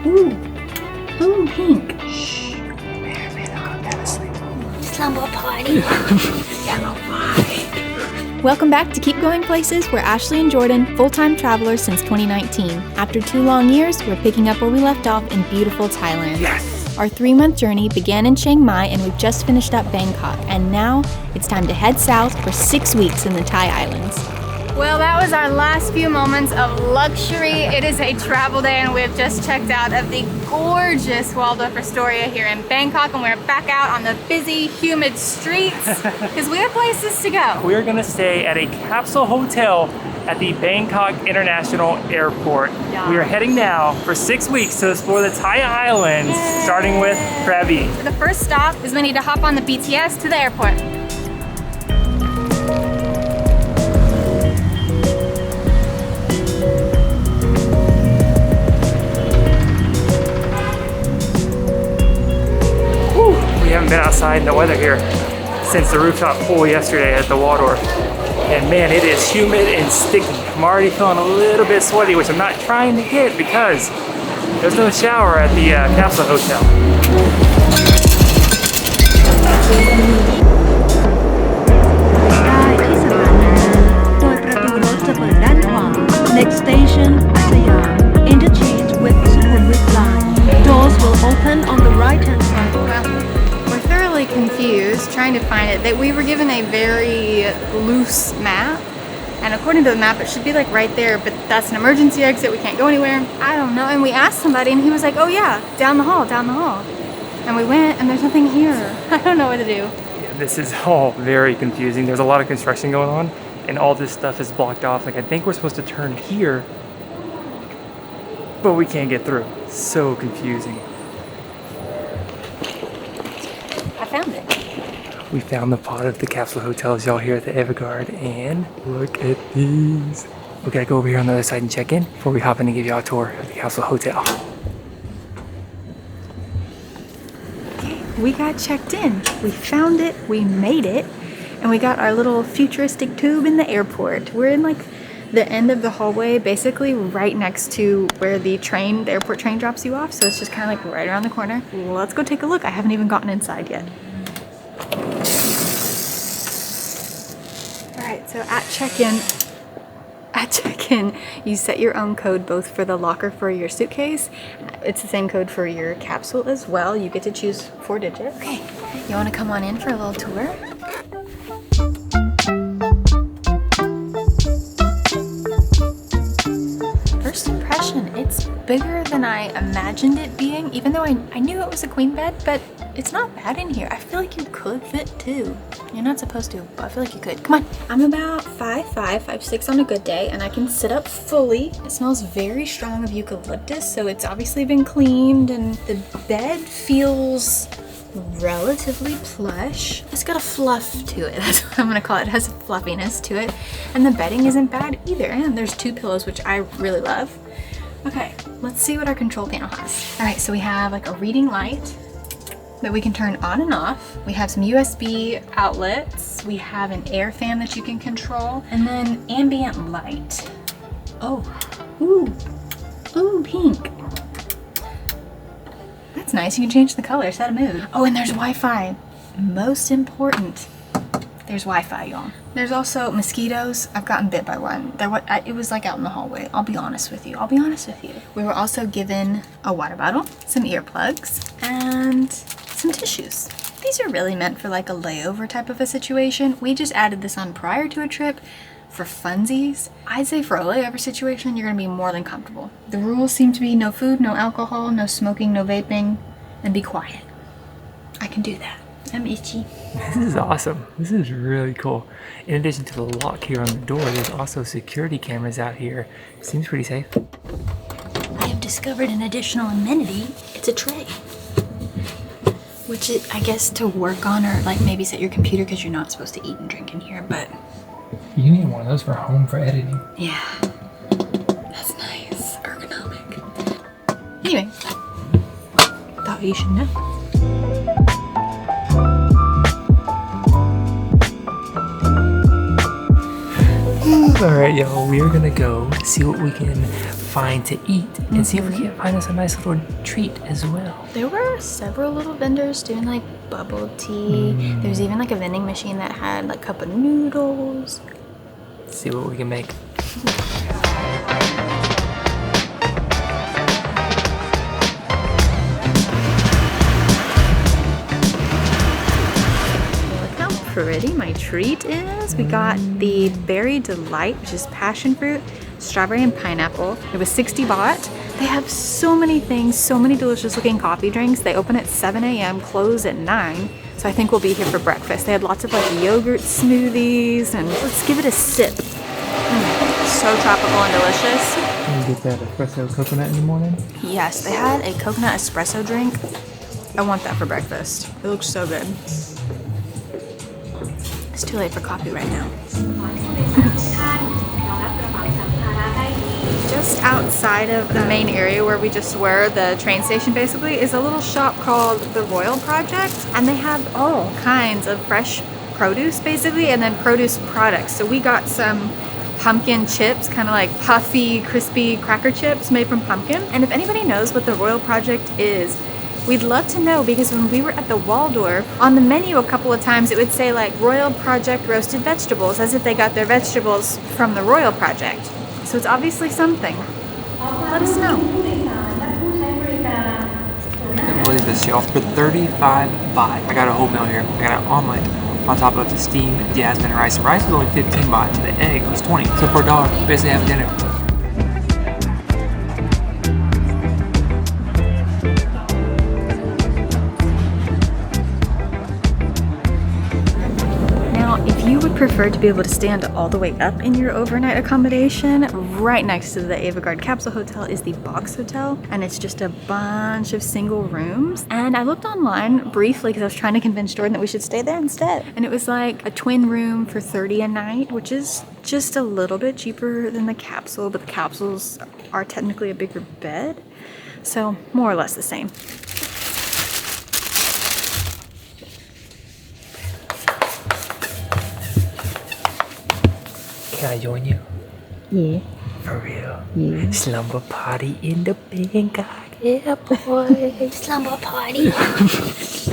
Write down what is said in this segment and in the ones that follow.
Ooh. Ooh, pink. Shh. Man, I'm asleep. Slumber party. Welcome back to Keep Going Places. We're Ashley and Jordan, full-time travelers since 2019. After 2 long years, we're picking up where we left off in beautiful Thailand. Yes! Our 3-month journey began in Chiang Mai and we've just finished up Bangkok. And now it's time to head south for 6 weeks in the Thai Islands. Well, that was our last few moments of luxury. It is a travel day and we've just checked out of the gorgeous Waldorf Astoria here in Bangkok, and we're back out on the busy, humid streets because we have places to go. We're gonna stay at a capsule hotel at the Bangkok International Airport. Yeah. We are heading now for 6 weeks to explore the Thai Islands, starting with Krabi. The first stop is we need to hop on the BTS to the airport. We haven't been outside in the weather here since the rooftop pool yesterday at the Waldorf. And man, it is humid and sticky. I'm already feeling a little bit sweaty, which I'm not trying to get because there's no shower at the capsule hotel. Next station, Siam. Interchange with Sukhumvit line. Doors will open on the right-hand side. Well, we're thoroughly confused trying to find it. That we were given a very loose map, and according to the map it should be like right there, but that's an emergency exit, we can't go anywhere. I don't know. And we asked somebody and he was like, oh yeah, down the hall. And we went and there's nothing here. I don't know what to do. Yeah, this is all very confusing. There's a lot of construction going on and all this stuff is blocked off. Like I think we're supposed to turn here, but we can't get through. So confusing. I found it. We found the pod of the capsule hotels, y'all, here at the Everguard, and look at these. We gotta go over here on the other side and check in before we hop in and give y'all a tour of the capsule hotel. We got checked in. We found it, we made it, and we got our little futuristic tube in the airport. We're in like the end of the hallway, basically right next to where the airport train drops you off. So it's just kind of like right around the corner. Let's go take a look. I haven't even gotten inside yet. All right, so at check-in, you set your own code both for the locker for your suitcase. It's the same code for your capsule as well. You get to choose 4 digits. Okay, you want to come on in for a little tour? First impression, it's bigger than I imagined it being, even though I knew it was a queen bed, but it's not bad in here. I feel like you could fit 2. You're not supposed to, but I feel like you could. Come on. I'm about 5'5", 5'6" on a good day, and I can sit up fully. It smells very strong of eucalyptus, so it's obviously been cleaned, and the bed feels relatively plush. It's got a fluff to it. That's what I'm gonna call it. It has a fluffiness to it. And the bedding isn't bad either. And there's 2 pillows, which I really love. Okay, let's see what our control panel has. All right, so we have like a reading light that we can turn on and off. We have some USB outlets. We have an air fan that you can control, and then ambient light. Oh, ooh, pink. That's nice. You can change the color, set a mood. Oh, and there's Wi-Fi. Most important, there's Wi-Fi, y'all. There's also mosquitoes. I've gotten bit by one. It was like out in the hallway. I'll be honest with you. We were also given a water bottle, some earplugs, and some tissues. These are really meant for like a layover type of a situation. We just added this on prior to a trip for funsies. I'd say for a layover situation, you're gonna be more than comfortable. The rules seem to be no food, no alcohol, no smoking, no vaping, and be quiet. I can do that. I'm itchy. This is awesome. This is really cool. In addition to the lock here on the door, there's also security cameras out here. Seems pretty safe. I have discovered an additional amenity. It's a tray. Which I guess to work on or like maybe set your computer because you're not supposed to eat and drink in here, but You need one of those for home for editing. yeah, that's nice, ergonomic. Anyway, thought you should know. All right, y'all, we are gonna go see what we can find to eat and see if we can find us a nice little treat as well. There were several little vendors doing like bubble tea. There's even like a vending machine that had like cup of noodles. Let's see what we can make. Pretty my treat is. We got the Berry Delight, which is passion fruit, strawberry, and pineapple. It was 60 baht. They have so many things, so many delicious looking coffee drinks. They open at 7 a.m., close at 9. So I think we'll be here for breakfast. They had lots of like yogurt smoothies, and let's give it a sip. So tropical and delicious. Can you get that espresso coconut in the morning? Yes, they had a coconut espresso drink. I want that for breakfast. It looks so good. It's too late for coffee right now. Just outside of the main area where we just were, the train station basically, is a little shop called the Royal Project. And they have all kinds of fresh produce basically, and then produce products. So we got some pumpkin chips, kind of like puffy, crispy cracker chips made from pumpkin. And if anybody knows what the Royal Project is, we'd love to know, because when we were at the Waldorf, on the menu a couple of times it would say like Royal Project roasted vegetables, as if they got their vegetables from the Royal Project. So it's obviously something. Let us know. I can't believe this, y'all. For 35 baht, I got a whole meal here. I got an omelet on top of the steamed jasmine rice. The rice was only 15 baht, and the egg was 20. So for $1, basically have a dinner. If you would prefer to be able to stand all the way up in your overnight accommodation, right next to the Avogard Capsule Hotel is the Box Hotel, and it's just a bunch of single rooms. And I looked online briefly because I was trying to convince Jordan that we should stay there instead. And it was like a twin room for 30 a night, which is just a little bit cheaper than the capsule, but the capsules are technically a bigger bed. So more or less the same. Can I join you? Yeah. For real? Yeah. Slumber party in the Bangkok airport. Slumber party. Just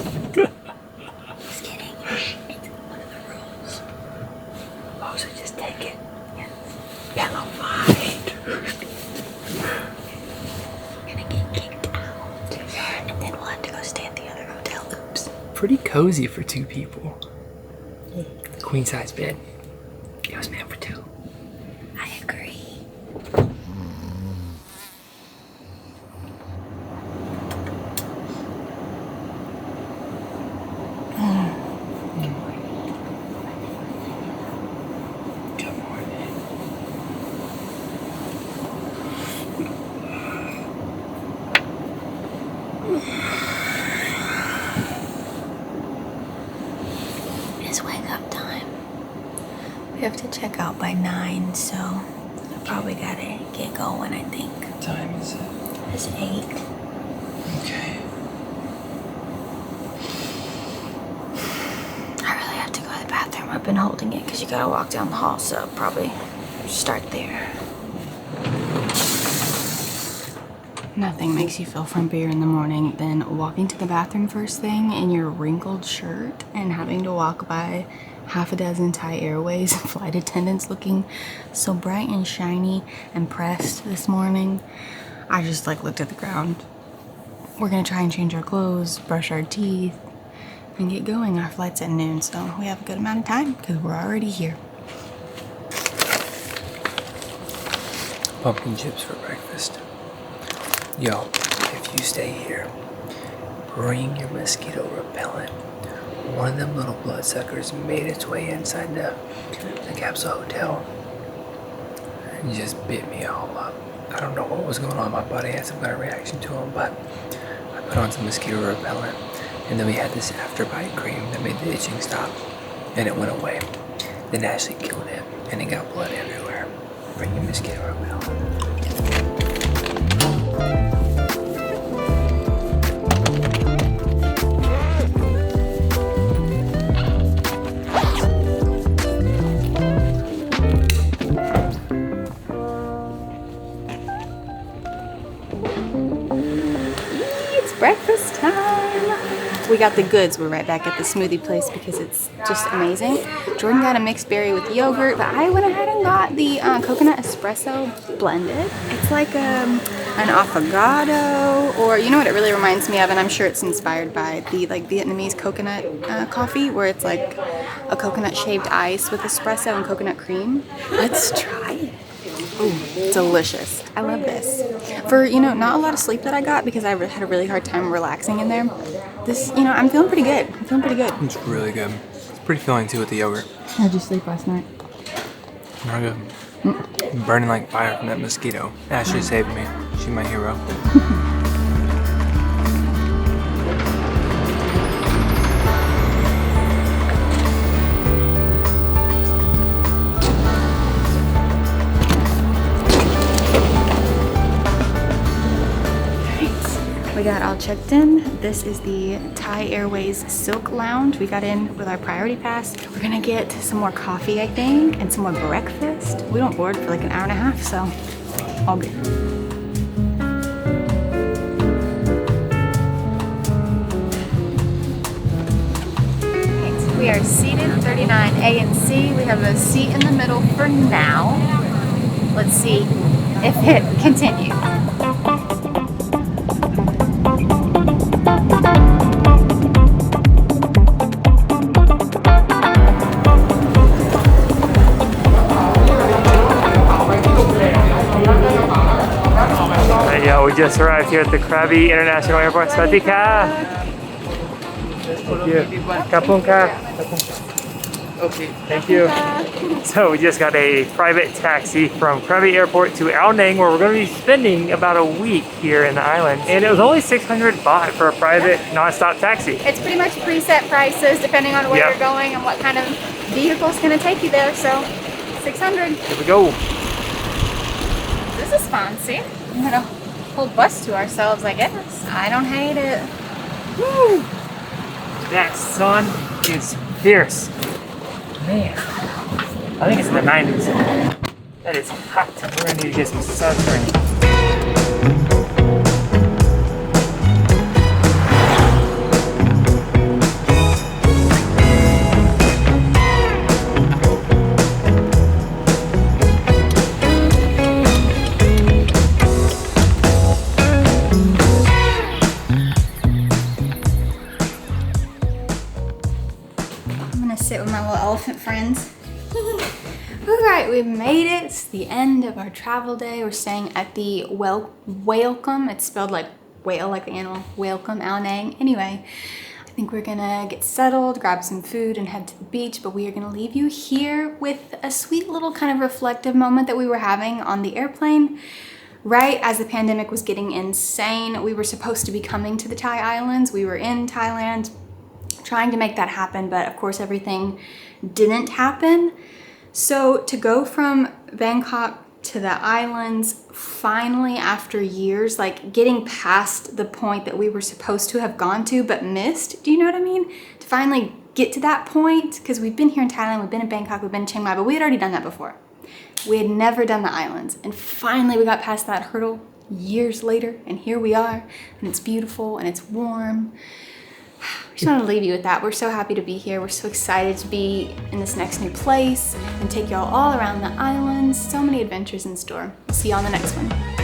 kidding. It's one of the rules. Oh, so just take it. Yeah. Yeah, fine. We're gonna get kicked out. And then we'll have to go stay at the other hotel. Oops. Pretty cozy for 2 people. Yeah. Queen size bed. It was meant for 2. I agree. Good morning. It's wake up time. We have to check out by 9, so I probably gotta get going, I think. What time is it? It's 8. Okay. I really have to go to the bathroom. I've been holding it because you gotta walk down the hall, so probably start there. Nothing makes you feel frumpier in the morning than walking to the bathroom first thing in your wrinkled shirt and having to walk by half a dozen Thai Airways flight attendants looking so bright and shiny and pressed this morning. I just like looked at the ground. We're gonna try and change our clothes, brush our teeth, and get going. Our flight's at noon, so we have a good amount of time because we're already here. Pumpkin chips for breakfast. Yo, if you stay here, bring your mosquito repellent. One of them little bloodsuckers made its way inside the capsule hotel and just bit me all up. I don't know what was going on. My body had some kind of reaction to him, but I put on some mosquito repellent, and then we had this afterbite cream that made the itching stop, and it went away. Then Ashley killed him, and he got blood everywhere. Bring your mosquito repellent. breakfast time. We got the goods. We're right back at the smoothie place because it's just amazing. Jordan got a mixed berry with yogurt, but I went ahead and got the coconut espresso blended. It's like an affogato, or you know what it really reminds me of, and I'm sure it's inspired by the like Vietnamese coconut coffee, where it's like a coconut shaved ice with espresso and coconut cream. Let's try it. Ooh, delicious. I love this. For, you know, not a lot of sleep that I got because I had a really hard time relaxing in there. This, you know, I'm feeling pretty good. I'm feeling pretty good. It's really good. It's pretty filling too with the yogurt. How'd you sleep last night? Not good. I'm burning like fire from that mosquito. Ashley saved me. She's my hero. We got all checked in. This is the Thai Airways Silk Lounge. We got in with our priority pass. We're gonna get some more coffee, I think, and some more breakfast. We don't board for like an hour and a half, so all good. We are seated 39A and C. We have a seat in the middle for now. Let's see if it continues. Yeah, we just arrived here at the Krabi International Airport. Swatika! Thank you. Kapunka. Okay. Thank you. So we just got a private taxi from Krabi Airport to Ao Nang, where we're going to be spending about a week here in the island. And it was only 600 baht for a private non-stop taxi. It's pretty much preset prices depending on where you're going and what kind of vehicle is going to take you there. So 600. Here we go. This is fancy. We had a whole bus to ourselves, I guess. I don't hate it. Woo! That sun is fierce. Man, I think it's in the 90s. That is hot. We're gonna need to get some sunscreen. Sit with my little elephant friends. Alright, we've made it. It's the end of our travel day. We're staying at the Welcome. It's spelled like whale, like the animal. Welcome, Ao Nang. Anyway, I think we're gonna get settled, grab some food, and head to the beach, but we are gonna leave you here with a sweet little kind of reflective moment that we were having on the airplane. Right as the pandemic was getting insane, we were supposed to be coming to the Thai Islands. We were in Thailand, trying to make that happen, but of course everything didn't happen. So to go from Bangkok to the islands, finally after years, like getting past the point that we were supposed to have gone to but missed, do you know what I mean? To finally get to that point, because we've been here in Thailand, we've been in Bangkok, we've been in Chiang Mai, but we had already done that before. We had never done the islands, and finally we got past that hurdle years later, and here we are, and it's beautiful and it's warm. We just want to leave you with that. We're so happy to be here. We're so excited to be in this next new place and take y'all all around the islands. So many adventures in store. See you on the next one.